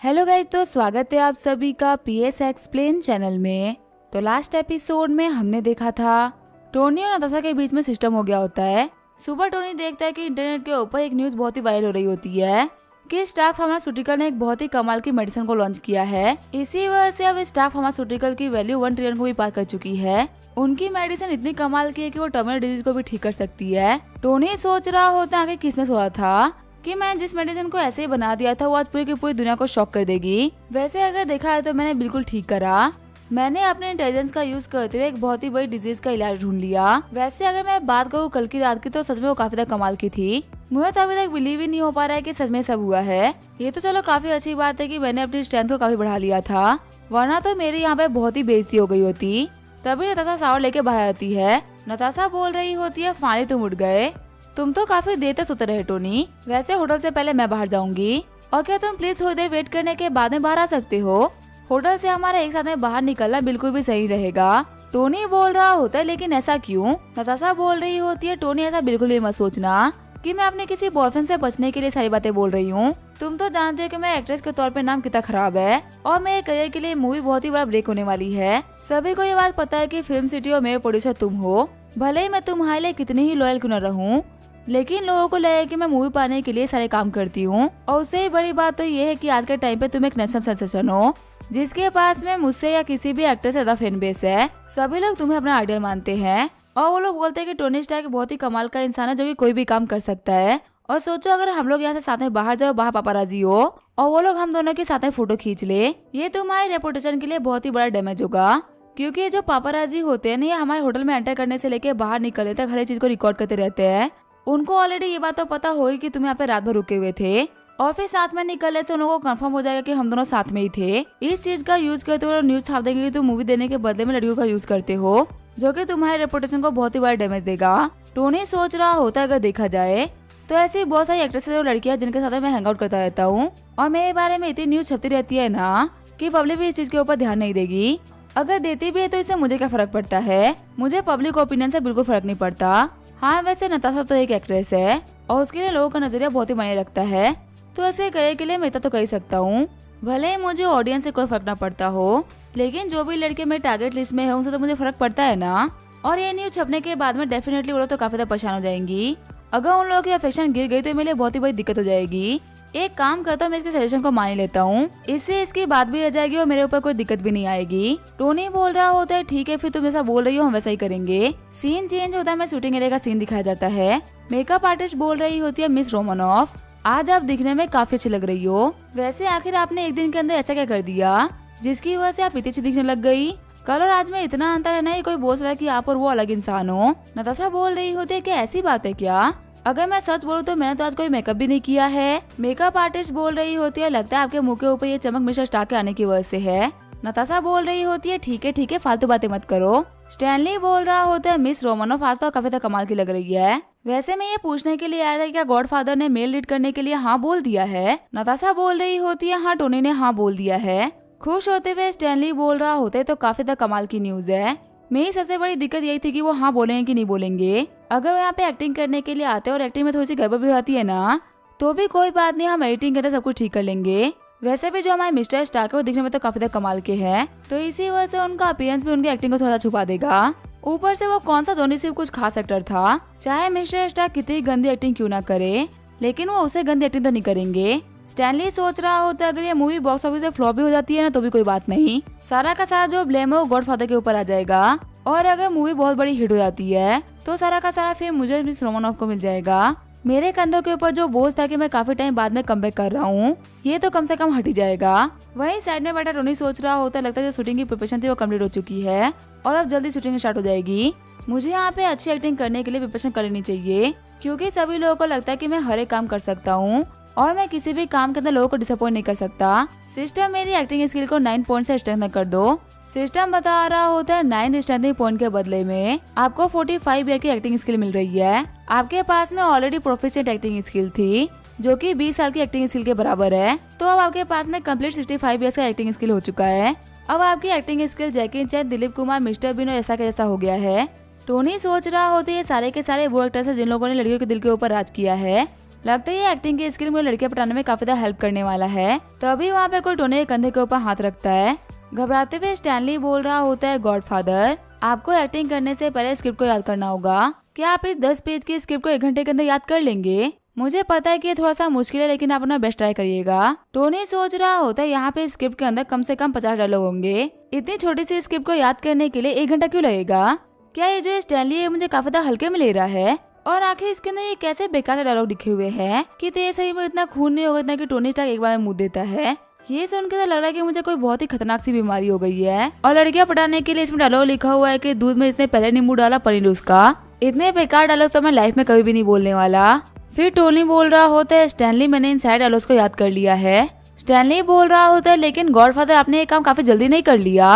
Hello guys, तो स्वागत है आप सभी का पीएस एक्सप्लेन चैनल में। तो लास्ट एपिसोड में हमने देखा था टोनी और नताशा के बीच में सिस्टम हो गया होता है। सुबह टोनी देखता है कि इंटरनेट के ऊपर एक न्यूज बहुत ही वायरल हो रही होती है कि स्टार फार्मास्यूटिकल ने एक बहुत ही कमाल की मेडिसिन को लॉन्च किया है। इसी वजह से अब स्टार फार्मास्यूटिकल की वैल्यू 1 ट्रिलियन को भी पार कर चुकी है। उनकी मेडिसिन इतनी कमाल की है कि वो टर्मिनल डिजीज को भी ठीक कर सकती है। टोनी सोच रहा होता है कि किसने सोचा था कि मैं जिस मेडिसिन को ऐसे ही बना दिया था वो आज पूरी की पूरी दुनिया को शॉक कर देगी। वैसे अगर देखा है तो मैंने बिल्कुल ठीक करा। मैंने अपने इंटेलिजेंस का यूज करते हुए एक बहुत ही बड़ी डिजीज का इलाज ढूंढ लिया। वैसे अगर मैं बात करूँ कल की रात की तो सच में वो काफी तक कमाल की थी। मुझे तो अभी तक बिलीव ही नहीं हो पा रहा है कि सच में सब हुआ है। ये तो चलो काफी अच्छी बात है कि मैंने अपनी स्ट्रेंथ को काफी बढ़ा लिया था, वरना तो मेरी यहाँ पे बहुत ही बेइज्जती हो गई होती। तभी नताशा शावर लेके बाहर आती है। नताशा बोल रही होती है, फाइनली तुम उठ गए। तुम तो काफी देर तक सोते रहे टोनी। वैसे होटल से पहले मैं बाहर जाऊंगी और क्या तुम प्लीज थोड़ी देर वेट करने के बाद में बाहर आ सकते हो? होटल से हमारा एक साथ में बाहर निकलना बिल्कुल भी सही रहेगा। टोनी बोल रहा होता है, लेकिन ऐसा क्यों? नताशा बोल रही होती है, टोनी ऐसा बिल्कुल भी मत सोचना कि मैं अपने किसी बॉयफ्रेंड से बचने के लिए सारी बातें बोल रही हूँ। तुम तो जानते हो कि मेरे एक्ट्रेस के तौर पे नाम कितना खराब है और मेरे करियर के लिए मूवी बहुत ही बड़ा ब्रेक होने वाली है। सभी को ये बात पता है कि फिल्म सिटी और मेरे प्रोड्यूसर तुम हो। भले ही मैं तुम्हारे लिए कितनी ही लॉयल क्यों न रहूं, लेकिन लोगों को लगे कि मैं मूवी पाने के लिए सारे काम करती हूँ। और उससे ही बड़ी बात तो ये है कि आज के टाइम पे तुम एक नेशनल सेंसेशन हो जिसके पास में मुझसे या किसी भी एक्टर से ज्यादा फैन बेस है। सभी लोग तुम्हें अपना आइडल मानते हैं और वो लोग बोलते हैं कि टोनी स्टार्क बहुत ही कमाल का इंसान है जो कि कोई भी काम कर सकता है। और सोचो अगर हम लोग यहाँ से साथ में बाहर जाओ, बाहर पापाराजी हो और वो लोग हम दोनों के साथ में फोटो खींच ले, ये तुम्हारी रेपुटेशन के लिए बहुत ही बड़ा डैमेज होगा। क्योंकि ये जो पापाराजी होते हैं ना, ये हमारे होटल में एंटर करने से लेके बाहर निकलने तक हर एक चीज को रिकॉर्ड करते रहते हैं। उनको ऑलरेडी ये बात तो पता होगी कि तुम यहाँ पे रात भर रुके हुए थे और फिर साथ में निकलने से उन लोगों को कंफर्म हो जाएगा कि हम दोनों साथ में ही थे। इस चीज का यूज करते हुए न्यूज छाप देंगे कि तुम मूवी देने के बदले में लड़कियों का यूज करते हो, जो कि तुम्हारे रेपुटेशन को बहुत ही बड़ा डैमेज देगा। टोनी सोच रहा होता है अगर देखा जाए तो ऐसी बहुत सारी एक्ट्रेसेस और लड़कियां जिनके साथ मैं हैंग आउट करता रहता हूँ और मेरे बारे में इतनी न्यूज छपती रहती है ना कि पब्लिक भी इस चीज के ऊपर ध्यान नहीं देगी। अगर देती भी है तो इससे मुझे क्या फर्क पड़ता है? मुझे पब्लिक ओपिनियन से बिल्कुल फर्क नहीं पड़ता। हाँ, वैसे नताशा तो एक एक्ट्रेस है और उसके लिए लोगों का नजरिया बहुत ही मायने रखता है, तो ऐसे करे के लिए मैं इतना तो कर ही सकता हूँ। भले ही मुझे ऑडियंस से कोई फर्क ना पड़ता हो, लेकिन जो भी लड़के मेरे टारगेट लिस्ट में है उनसे तो मुझे फर्क पड़ता है ना। और ये न्यूज छपने के बाद में डेफिनेटली वो लोग तो काफी ज्यादा परेशान हो जाएंगी। अगर उन लोगों की अफेक्शन गिर गई तो मेरे लिए बहुत ही बड़ी दिक्कत हो जाएगी। एक काम करता हूँ, मैं इसके सजेशन को मान लेता हूँ, इससे इसकी बात भी रह जाएगी और मेरे ऊपर कोई दिक्कत भी नहीं आएगी। टोनी बोल रहा होता है, ठीक है फिर तुम जैसा बोल रही हो हम वैसा ही करेंगे। सीन चेंज होता है, मैं शूटिंग एरिया का सीन दिखाया जाता है। मेकअप आर्टिस्ट बोल रही होती है, मिस रोमानॉफ आज आप दिखने में काफी अच्छी लग रही हो। वैसे आखिर आपने एक दिन के अंदर ऐसा क्या कर दिया जिसकी वजह से आप इतनी अच्छी दिखने लग गई? कल और आज में इतना अंतर है ना, ये कोई बोल सकता है कि आप और वो अलग इंसान हो। नताशा बोल रही होती है कि ऐसी बात है क्या? अगर मैं सच बोलूं तो मैंने तो आज कोई मेकअप भी नहीं किया है। मेकअप आर्टिस्ट बोल रही होती है, लगता है आपके मुंह के ऊपर ये चमक मिस्टर स्टार्क के आने की वजह से है। नताशा बोल रही होती है, ठीक है फालतू बातें मत करो। स्टैनली बोल रहा होता है, मिस रोमानॉफ आज तो काफी कमाल की लग रही है। वैसे मैं ये पूछने के लिए आया था कि क्या गॉडफादर ने मेल लीड करने के लिए हाँ बोल दिया है? नताशा बोल रही होती है, हाँ टोनी ने हाँ बोल दिया है। खुश होते हुए स्टैनली बोल रहा होता है, तो काफी कमाल की न्यूज है। मेरी सबसे बड़ी दिक्कत यही थी कि वो हाँ बोलेंगे कि नहीं बोलेंगे। अगर वो यहाँ पे एक्टिंग करने के लिए आते और एक्टिंग में थोड़ी सी गड़बड़ भी होती है ना, तो भी कोई बात नहीं, हम एडिटिंग के अंदर सब कुछ ठीक कर लेंगे। वैसे भी जो हमारे मिस्टर स्टार्क है वो दिखने में तो काफी कमाल के हैं, तो इसी वजह से उनका अपीयरेंस भी उनकी एक्टिंग को थोड़ा छुपा देगा। ऊपर से वो कौन सा धोनी सिर्फ कुछ खास एक्टर था। चाहे मिस्टर स्टार्क कितनी गंदी एक्टिंग क्यों ना करे, लेकिन वो उसे गंदी एक्टिंग तो नहीं करेंगे। स्टैनली सोच रहा होता है, अगर ये मूवी बॉक्स ऑफिस से फ्लॉप भी हो जाती है ना तो भी कोई बात नहीं, सारा का सारा जो ब्लेम है वो गॉडफादर के ऊपर आ जाएगा। और अगर मूवी बहुत बड़ी हिट हो जाती है तो सारा का सारा फिल्म मुझे मिस रोमानॉफ को मिल जाएगा। मेरे कंधों के ऊपर जो बोझ था कि मैं काफी टाइम बाद में कमबैक कर रहा हूँ, ये तो कम से कम हट ही जाएगा। वहीं साइड में बैठा टोनी सोच रहा होता है, लगता है जो शूटिंग की प्रिपरेशन थी वो कम्प्लीट हो चुकी है और अब जल्दी शूटिंग स्टार्ट हो जाएगी। मुझे यहाँ पे अच्छी एक्टिंग करने के लिए प्रिपरेशन कर लेनी चाहिए, क्योंकि सभी लोगों को लगता है कि मैं हर एक काम कर सकता हूँ और मैं किसी भी काम के अंदर लोगों को डिसअपॉइंट नहीं कर सकता। सिस्टम मेरी एक्टिंग स्किल को 9 पॉइंट से स्ट्रेंथन कर दो। सिस्टम बता रहा होता है 9 स्ट्रेंथनिंग पॉइंट के बदले में आपको 45 ईयर की एक्टिंग स्किल मिल रही है। आपके पास में ऑलरेडी प्रोफिशिएंट एक्टिंग स्किल थी जो कि 20 साल की एक्टिंग स्किल के बराबर है, तो अब आपके पास में कंप्लीट 65 ईयर्स का एक्टिंग स्किल हो चुका है। अब आपकी acting skill Jackie Chan, Dilip Kumar, mister Bean और ऐसा कैसा हो गया है। टोनी सोच रहा होता है सारे के सारे वो एक्टर्स हैं जिन लोगों ने लड़कियों के दिल के ऊपर राज किया है। लगता है ये एक्टिंग की स्किल मुझे लड़कियां पटाने में काफी ज्यादा हेल्प करने वाला है। तभी वहाँ पे कोई टोनी के कंधे के ऊपर हाथ रखता है। घबराते हुए स्टैनली बोल रहा होता है, गॉडफादर आपको एक्टिंग करने से पहले स्क्रिप्ट को याद करना होगा। क्या आप इस 10 पेज की स्क्रिप्ट को 1 घंटे के अंदर याद कर लेंगे? मुझे पता है कि ये थोड़ा सा मुश्किल है, लेकिन आप अपना बेस्ट ट्राई करिएगा। टोनी सोच रहा होता है यहाँ पे स्क्रिप्ट के अंदर कम से कम 50 डायलॉग होंगे। इतनी छोटी सी स्क्रिप्ट को याद करने के लिए 1 घंटा क्यों लगेगा? क्या ये जो स्टैनली है मुझे काफी ज्यादा हल्के में ले रहा है? और आखिर इसके अंदर ये कैसे बेकार डायलॉग लिखे हुए हैं कि तेरे सही में इतना खून नहीं होगा इतना कि टोनी स्टार्क एक बार में मुंह देता है। ये सुन के तो लग रहा है कि मुझे कोई बहुत ही खतरनाक सी बीमारी हो गई है। और लड़कियां पटाने के लिए इसमें डायलॉग लिखा हुआ है कि दूध में इसने पहले नींबू डाला पनीर उसका। इतने बेकार डायलॉग तो मैं लाइफ में कभी भी नहीं बोलने वाला। फिर टोनी बोल रहा होता है, स्टैनली मैंने इन सारे डायलॉग्स को याद कर लिया है। स्टैनली बोल रहा होता है, लेकिन गॉडफादर आपने ये काम काफी जल्दी नहीं कर लिया।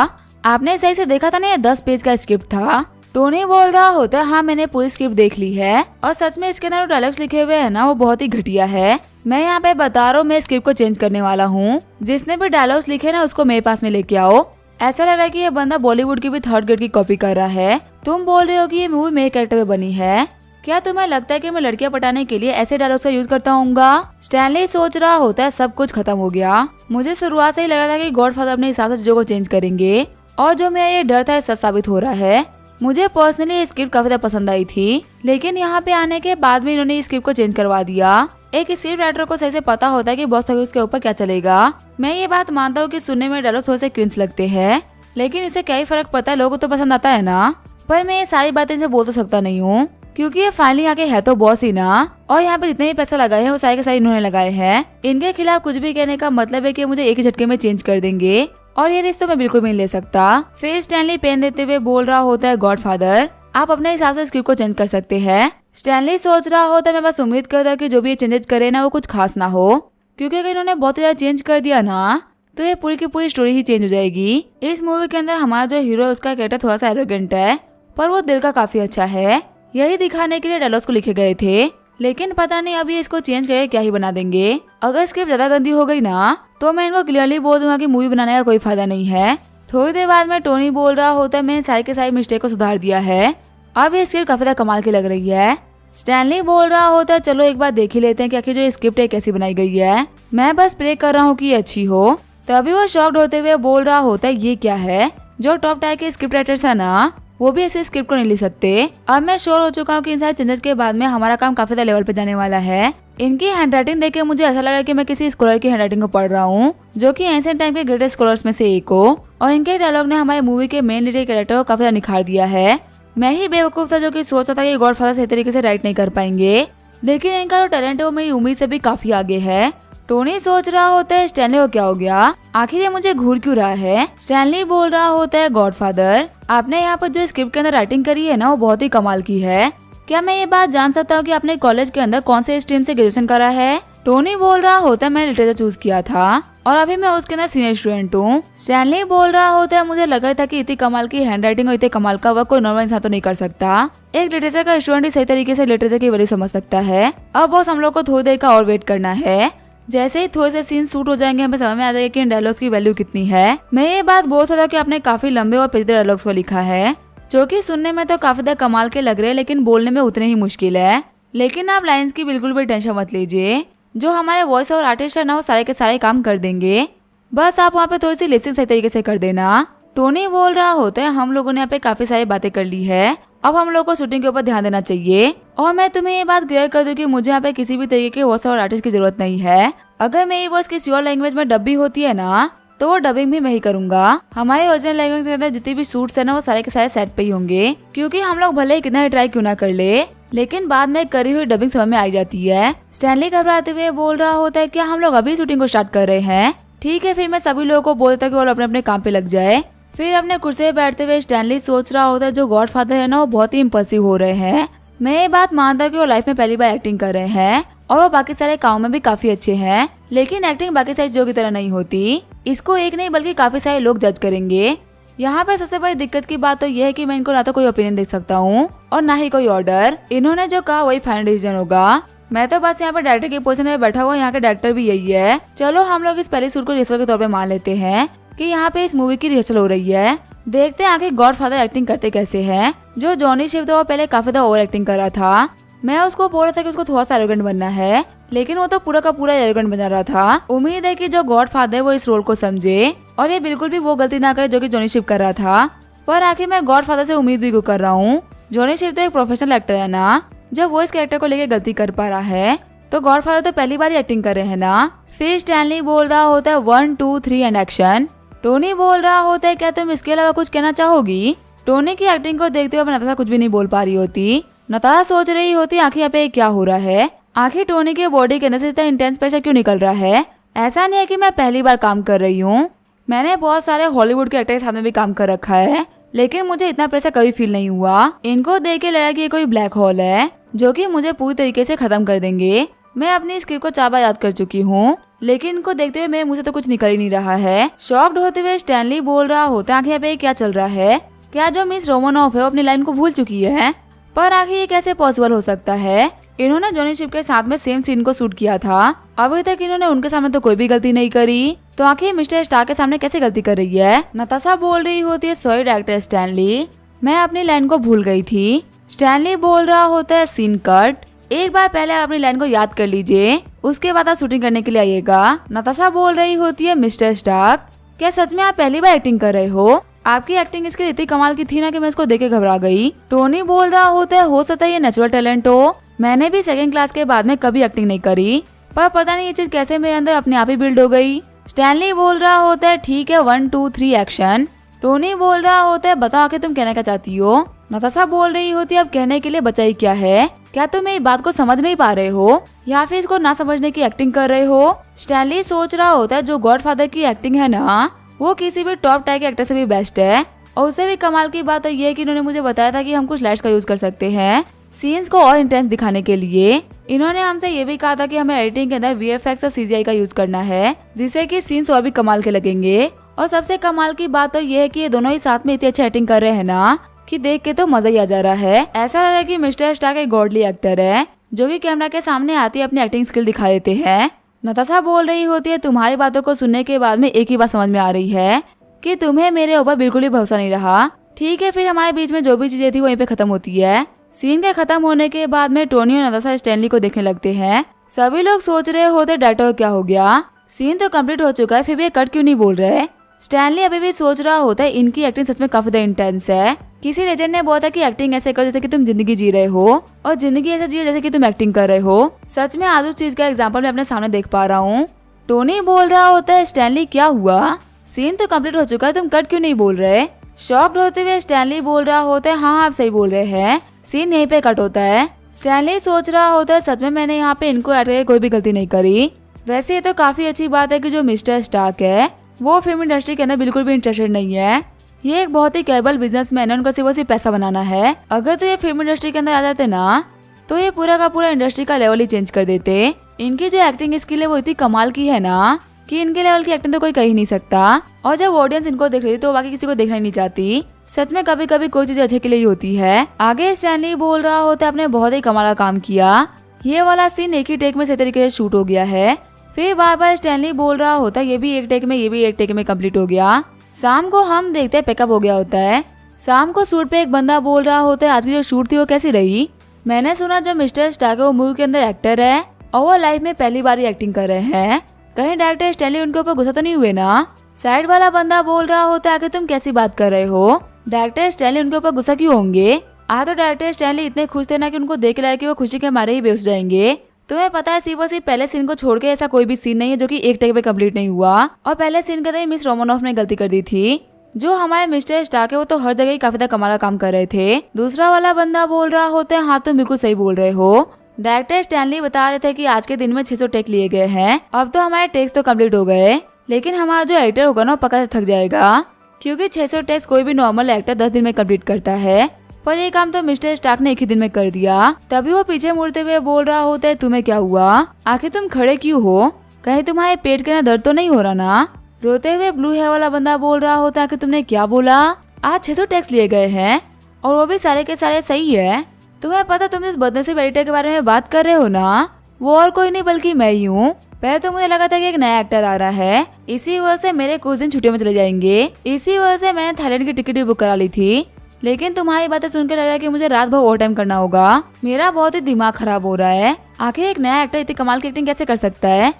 आपने सही से देखा था ना, ये 10 पेज का स्क्रिप्ट था। टोनी बोल रहा होता है, हाँ मैंने पूरी स्क्रिप्ट देख ली है और सच में इसके अंदर डायलॉग्स लिखे हुए हैं ना, वो बहुत ही घटिया है। मैं यहाँ पे बता रहा हूँ, मैं स्क्रिप्ट को चेंज करने वाला हूँ। जिसने भी डायलॉग्स लिखे ना उसको मेरे पास में लेके आओ। ऐसा लग रहा है कि ये बंदा बॉलीवुड की भी 3rd ग्रेड की कॉपी कर रहा है। तुम बोल रहे हो कि ये मूवी मेरे कैरेक्टर में बनी है? क्या तुम्हें लगता है कि मैं लड़कियां पटाने के लिए ऐसे डायलॉग्स का यूज करता हूँगा? स्टैनली सोच रहा होता है, सब कुछ खत्म हो गया। मुझे शुरुआत से ही लगा था कि गॉडफादर अपने हिसाब से चीजों को चेंज करेंगे और जो मेरा ये डर था सच साबित हो रहा है। मुझे पर्सनली ये स्क्रिप्ट काफी ज्यादा पसंद आई थी, लेकिन यहाँ पे आने के बाद में इन्होंने स्क्रिप्ट को चेंज करवा दिया। एक स्क्रिप्ट राइटर को सही से पता होता है कि बॉक्स ऑफिस के ऊपर क्या चलेगा। मैं ये बात मानता हूँ कि सुनने में डायलॉग थोड़े से क्रिंज लगते हैं, लेकिन इससे क्या ही फर्क पड़ता है, लोगों को तो पसंद आता है ना। पर मैं ये सारी बातें इनसे बोल तो सकता नहीं हूँ, क्योंकि ये फाइनली आके है तो बॉस ही ना। और यहाँ पे जितने भी पैसा लगाए हैं वो सारे के सारे इन्होंने लगाए हैं। इनके खिलाफ कुछ भी कहने का मतलब है कि मुझे एक ही झटके में चेंज कर देंगे और ये रिश्तों में बिल्कुल भी नहीं ले सकता। फिर स्टैनली पेन देते हुए बोल रहा होता है, गॉडफादर आप अपने हिसाब से स्क्रिप्ट को चेंज कर सकते हैं। स्टैनली सोच रहा होता है, मैं बस उम्मीद करता हूँ कि जो भी ये चेंजेस करे ना वो कुछ खास ना हो, क्योंकि अगर इन्होंने बहुत ज्यादा चेंज कर दिया ना तो ये पूरी की पूरी स्टोरी ही चेंज हो जाएगी। इस मूवी के अंदर हमारा जो हीरो है उसका कैरेक्टर थोड़ा सा एरोगेंट है, पर वो दिल का काफी अच्छा है। यही दिखाने के लिए डायलॉग्स को लिखे गए थे, लेकिन पता नहीं अभी इसको चेंज करके क्या ही बना देंगे। अगर स्क्रिप्ट ज्यादा गंदी हो गई ना तो मैं इनको क्लियरली बोल दूंगा कि मूवी बनाने का कोई फायदा नहीं है। थोड़ी देर बाद में टोनी बोल रहा होता है, मैंने सारी के सारी मिस्टेक को सुधार दिया है, अब ये स्क्रिप्ट काफी कमाल की लग रही है। स्टैनली बोल रहा होता है, चलो एक बार देख ही लेते हैं कि आखिर जो स्क्रिप्ट है कैसी बनाई गई है। मैं बस प्रे कर रहा हूँ कि ये अच्छी हो। तभी वो शॉक्ड होते हुए बोल रहा होता है, ये क्या है? जो टॉप टायर के स्क्रिप्ट राइटर्स है ना वो भी ऐसे स्क्रिप्ट को नहीं लिख सकते। अब मैं श्योर हो चुका हूँ कि इन सारे चेंजेस के बाद में हमारा काम काफी ज्यादा लेवल पे जाने वाला है। इनकी हैंडराइटिंग देख के मुझे ऐसा लगा कि मैं किसी स्कॉलर की हैंडराइटिंग को पढ़ रहा हूँ, जो कि एंशिएंट टाइम के ग्रेटेस्ट स्कॉलर्स में से एक हो। और इनके डायलॉग ने हमारे मूवी के मेन लीड कैरेक्टर को काफी ज्यादा निखार दिया है। मैं ही बेवकूफ था जो कि सोचा था कि गॉडफादर सही तरीके से राइट नहीं कर पाएंगे, लेकिन इनका जो टैलेंट है वो मेरी उम्मीद से भी काफी आगे है। टोनी सोच रहा होता है, स्टैनली को क्या हो गया? आखिर ये मुझे घूर क्यों रहा है? स्टैनली बोल रहा होता है, गॉडफादर आपने यहाँ पर जो स्क्रिप्ट के अंदर राइटिंग करी है ना वो बहुत ही कमाल की है। क्या मैं ये बात जान सकता हूँ कि आपने कॉलेज के अंदर कौन से स्ट्रीम से ग्रेजुएशन करा है? टोनी बोल रहा होता है, मैंने लिटरेचर चूज किया था और अभी मैं उसके अंदर सीनियर स्टूडेंट हूँ। स्टैनली बोल रहा होता है, मुझे लगा था कि इतनी कमाल की हैंडराइटिंग और इतने कमाल का वर्क कोई नॉर्मल इंसान तो नहीं कर सकता। एक लिटरेचर का स्टूडेंट ही सही तरीके से लिटरेचर की वैल्यू समझ सकता है। अब बॉस हम लोग को थोड़ी देर का और वेट करना है। जैसे ही थोड़े से सीन शूट हो जाएंगे हमें समझ में आ जाएगा कि इन डायलॉग्स की वैल्यू कितनी है। मैं ये बात बोल सकता हूँ कि आपने काफी लंबे और पेचीदे डायलॉग्स को लिखा है, जो कि सुनने में तो काफी ज्यादा कमाल के लग रहे हैं, लेकिन बोलने में उतने ही मुश्किल है। लेकिन आप लाइंस की बिल्कुल भी टेंशन मत लीजिए, जो हमारे वॉइस और आर्टिस्ट है ना वो सारे के सारे काम कर देंगे। बस आप वहाँ पे थोड़ी सी लिपसिंग सही तरीके से कर देना। टोनी बोल रहा होता है, हम लोगों ने यहाँ पे काफी सारी बातें कर ली है, अब हम लोग को शूटिंग के ऊपर ध्यान देना चाहिए। और मैं तुम्हें ये बात क्लियर कर दूं कि मुझे यहाँ पे किसी भी तरीके के वॉइस और आर्टिस्ट की जरूरत नहीं है। अगर मेरी वॉइस किसी और लैंग्वेज में डब भी होती है ना तो वो डबिंग भी मैं ही करूंगा। हमारे ओरिजिनल लैंग्वेज के अंदर जितने भी शूट्स है ना वो सारे के सारे सेट पे ही होंगे, क्योंकि हम लोग भले ही कितना ट्राई क्यों ना कर ले, लेकिन बाद में करी हुई डबिंग समझ में आ जाती है। स्टैनली घबराते हुए बोल रहा होता है, क्या हम लोग अभी शूटिंग को स्टार्ट कर रहे हैं? ठीक है, फिर मैं सभी लोगों को बोल देता कि वो अपने अपने काम पे लग जाए। फिर अपने कुर्सी पे बैठते हुए स्टैनली सोच रहा होता है, जो गॉडफादर है ना वो बहुत ही इम्पल्सिव हो रहे हैं। मैं ये बात मानता हूँ कि वो लाइफ में पहली बार एक्टिंग कर रहे हैं और वो बाकी सारे काम में भी काफी अच्छे हैं, लेकिन एक्टिंग बाकी सारे जो की तरह नहीं होती। इसको एक नहीं बल्कि काफी सारे लोग जज करेंगे। यहाँ पे सबसे बड़ी दिक्कत की बात तो यह है कि मैं इनको ना तो कोई ओपिनियन देख सकता हूँ और ना ही कोई ऑर्डर। इन्होंने जो कहा वही फाइनल डिसीजन होगा। मैं तो बस यहाँ पे डायरेक्टर की पोजीशन में बैठा हुआ, यहाँ के डायरेक्टर भी यही है। चलो हम लोग इस पहले सूट को रिहर्सल के तौर पे मान लेते हैं कि यहाँ पे इस मूवी की रिहर्सल हो रही है। देखते हैं आगे गॉडफादर एक्टिंग करते कैसे हैं। जो जॉनी शिव था वो पहले काफी ज्यादा ओवर एक्टिंग कर रहा था। मैं उसको बोल रहा था कि उसको थोड़ा सा एरोगेंट बनना है, लेकिन वो तो पूरा का पूरा एरोगेंट बना रहा था। उम्मीद है कि जो गॉडफादर है वो इस रोल को समझे और ये बिल्कुल भी वो गलती ना करे जो कि जॉनी शिप कर रहा था। पर आखिर मैं गॉडफादर से उम्मीद भी क्यों कर रहा हूँ? जॉनी शिप तो एक प्रोफेशनल एक्टर है ना, जब वो इस कैरेक्टर को लेके गलती कर पा रहा है तो गॉडफादर तो पहली बार एक्टिंग कर रहे हैं ना। फिर स्टैनली बोल रहा होता है 1 2 3 एंड एक्शन। टोनी बोल रहा होता है क्या तुम इसके अलावा कुछ कहना चाहोगी? टोनी की एक्टिंग को देखते हुए नताशा कुछ भी नहीं बोल पा रही होती। नताशा सोच रही होती आखिर यहाँ पे क्या हो रहा है, आखिर टोनी के बॉडी के अंदर से इतना इंटेंस प्रेशर क्यों निकल रहा है। ऐसा नहीं है कि मैं पहली बार काम कर रही हूँ, मैंने बहुत सारे हॉलीवुड के एक्टर के साथ में भी काम कर रखा है, लेकिन मुझे इतना प्रेशर कभी फील नहीं हुआ। इनको देख के लगा कि ये कोई ब्लैक होल है जो कि मुझे पूरी तरीके से खत्म कर देंगे। मैं अपनी स्क्रिप्ट को 4 बार याद कर चुकी हूँ, लेकिन इनको देखते हुए मेरे मुंह से तो कुछ निकल ही नहीं रहा है। शॉक्ड होते हुए स्टैनली बोल रहा होता है आखिर यहाँ पे क्या चल रहा है, क्या जो मिस रोमानोफ है वो अपनी लाइन को भूल चुकी है? पर आखिर ये कैसे पॉसिबल हो सकता है? इन्होंने जॉनी शिप के साथ में सेम सीन को शूट किया था, अभी तक इन्होंने उनके सामने तो कोई भी गलती नहीं करी, तो आखिर मिस्टर स्टार के सामने कैसे गलती कर रही है? नताशा बोल रही होती है सॉरी डायरेक्टर स्टैनली, मैं अपनी लाइन को भूल गई थी। स्टैनली बोल रहा होता है सीन कट, एक बार पहले अपनी लाइन को याद कर लीजिए, उसके बाद आप शूटिंग करने के लिए आइएगा। नताशा बोल रही होती है मिस्टर स्टार्क, क्या सच में आप पहली बार एक्टिंग कर रहे हो? आपकी एक्टिंग इसके इतनी कमाल की थी ना कि मैं इसको देख के घबरा गई। टोनी बोल रहा होता है हो सकता है ये नेचुरल टैलेंट हो, मैंने भी 2nd क्लास के बाद में कभी एक्टिंग नहीं करी, पर पता नहीं ये चीज कैसे मेरे अंदर अपने आप ही बिल्ड हो गई। स्टैनली बोल रहा होता है ठीक है 1 2 3 एक्शन। टोनी बोल रहा होता है बताओ आखिर तुम कहना क्या चाहती हो? नताशा बोल रही होती है अब कहने के लिए बचा ही क्या है, क्या तुम मेरी बात को समझ नहीं पा रहे हो या फिर इसको ना समझने की एक्टिंग कर रहे हो? स्टैनली सोच रहा होता है जो गॉडफादर की एक्टिंग है ना वो किसी भी टॉप टायर के एक्टर से भी बेस्ट है, और उससे भी कमाल की बात तो ये है कि इन्होंने मुझे बताया था कि हम कुछ लाइट्स का यूज कर सकते हैं सीन्स को और इंटेंस दिखाने के लिए। इन्होंने हमसे ये भी कहा था कि हमें एडिटिंग के अंदर VFX और CGI का यूज करना है जिससे कि सीन्स और भी कमाल के लगेंगे। और सबसे कमाल की बात तो ये है कि ये दोनों ही साथ में इतनी अच्छी एक्टिंग कर रहे हैं ना कि देख के तो मजा ही आ जा रहा है। ऐसा लग रहा है कि मिस्टर स्टार्क एक गॉडली एक्टर है जो कि कैमरा के सामने आती अपनी एक्टिंग स्किल दिखा देते हैं। नताशा बोल रही होती है तुम्हारी बातों को सुनने के बाद में एक ही बात समझ में आ रही है कि तुम्हें मेरे ऊपर बिल्कुल भी भरोसा नहीं रहा। ठीक है फिर हमारे बीच में जो भी चीजें थी वहीं पे खत्म होती है। सीन के खत्म होने के बाद में टोनी और नताशा स्टैनली को देखने लगते हैं। सभी लोग सोच रहे होते डायरेक्टर क्या हो गया, सीन तो कंप्लीट हो चुका है फिर भी ये कट क्यों नहीं बोल रहे। स्टैनली अभी भी सोच रहा होता है इनकी एक्टिंग सच में काफी ज्यादा इंटेंस है। किसी लेजेंड ने बोला था कि एक्टिंग ऐसे करो जैसे कि तुम जिंदगी जी रहे हो और जिंदगी ऐसे जियो जैसे कि तुम एक्टिंग कर रहे हो। सच में आज उस चीज का एग्जांपल मैं अपने सामने देख पा रहा हूँ। टोनी बोल रहा होता है स्टैनली क्या हुआ, सीन तो कंप्लीट हो चुका है तुम कट क्यों नहीं बोल रहे। शॉक्ड होते हुए स्टैनली बोल रहा होता है हाँ आप सही बोल रहे हैं, सीन यहीं पे कट होता है। स्टैनली सोच रहा होता है सच में मैंने यहाँ पे इनको ऐड करके कोई भी गलती नहीं करी। वैसे ये तो काफी अच्छी बात है कि जो मिस्टर स्टार्क है वो फिल्म इंडस्ट्री के अंदर बिल्कुल भी इंटरेस्टेड नहीं है। ये एक बहुत ही कैपेबल बिजनेसमैन है, उनका सिर्फ पैसा बनाना है। अगर तो ये फिल्म इंडस्ट्री के अंदर आ जाते ना तो ये पूरा का पूरा इंडस्ट्री का लेवल ही चेंज कर देते। इनकी जो एक्टिंग स्किल है वो इतनी कमाल की है ना कि इनके लेवल की एक्टिंग तो कोई कह ही नहीं सकता। और जब ऑडियंस इनको देख रही तो बाकी किसी को देखना ही नहीं चाहती। सच में कभी कभी कोई चीज अच्छे के लिए ही होती है। आगे स्टैनली बोल रहा होता है आपने बहुत ही कमाल का काम किया, ये वाला सीन एक ही टेक में सही तरीके से शूट हो गया है। फिर बार बार स्टैनली बोल रहा होता है ये भी एक टेक में, ये भी एक टेक में कंप्लीट हो गया। शाम को हम देखते हैं पिकअप हो गया होता है। शाम को शूट पे एक बंदा बोल रहा होता है आज की जो शूट थी वो कैसी रही। मैंने सुना जो मिस्टर स्टार्क है वो मूवी के अंदर एक्टर है और वो लाइफ में पहली बार ही एक्टिंग कर रहे हैं, कहीं डायरेक्टर स्टैनली उनके ऊपर गुस्सा तो नहीं हुए ना। साइड वाला बंदा बोल रहा होता है आखिर तुम कैसी बात कर रहे हो, डायरेक्टर स्टैनली उनके ऊपर गुस्सा क्यों होंगे। आज तो डायरेक्टर स्टैनली इतने खुश थे ना कि उनको देख लगा कि वो खुशी के मारे ही बेहोश जाएंगे। तुम्हें पता है सिर्फ और सिर्फ पहले सीन को छोड़ के ऐसा कोई भी सीन नहीं है जो कि एक टेक पे कंप्लीट नहीं हुआ। और पहले सीन के अंदर मिस रोमानोफ ने गलती कर दी थी। जो हमारे मिस्टर स्टार्क है वो तो हर जगह ही काफी ज्यादा कमाल का काम कर रहे थे। दूसरा वाला बंदा बोल रहा होता है हाँ तुम बिल्कुल सही बोल रहे हो, डायरेक्टर स्टैनली बता रहे थे कि आज के दिन में 600 टेक लिए गए हैं। अब तो हमारे टेक्स तो कंप्लीट हो गए, लेकिन हमारा जो एडिटर होगा ना वो पक्का थक जाएगा, क्योंकि 600 टेक्स कोई भी नॉर्मल एक्टर 10 दिन में कंप्लीट करता है। पर ये काम तो मिस्टर स्टार्क ने एक ही दिन में कर दिया। तभी वो पीछे मुड़ते हुए बोल रहा होता है तुम्हें क्या हुआ, आखिर तुम खड़े क्यों हो, कहीं तुम्हारे पेट के अंदर दर्द तो नहीं हो रहा ना। रोते हुए ब्लू हेयर वाला बंदा बोल रहा होता है कि तुमने क्या बोला, आज 600 टेक्स लिए गए हैं और वो भी सारे के सारे सही है। तुम्हें पता तुम इस बदनसीब एडिटर के बारे में बात कर रहे हो ना, वो और कोई नहीं बल्कि मैं ही हूँ। पहले तो मुझे लगा था कि एक नया एक्टर आ रहा है, इसी वजह से मेरे कुछ दिन छुट्टियों में चले जाएंगे, इसी वजह से मैंने थाईलैंड की टिकट भी बुक करा ली थी। लेकिन तुम्हारी बातें सुनकर लग रहा है कि मुझे रात भर ओवर टाइम करना होगा। मेरा बहुत ही दिमाग खराब हो रहा है। आखिर एक नया एक्टर इतनी कमाल की एक्टिंग कैसे कर सकता है।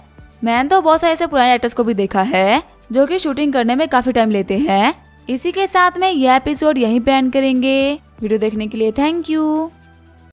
मैंने तो बहुत सारे ऐसे पुराने एक्टर्स को भी देखा है जो कि शूटिंग करने में काफी टाइम लेते हैं। इसी के साथ में यह एपिसोड यहीं पे एंड करेंगे। वीडियो देखने के लिए थैंक यू।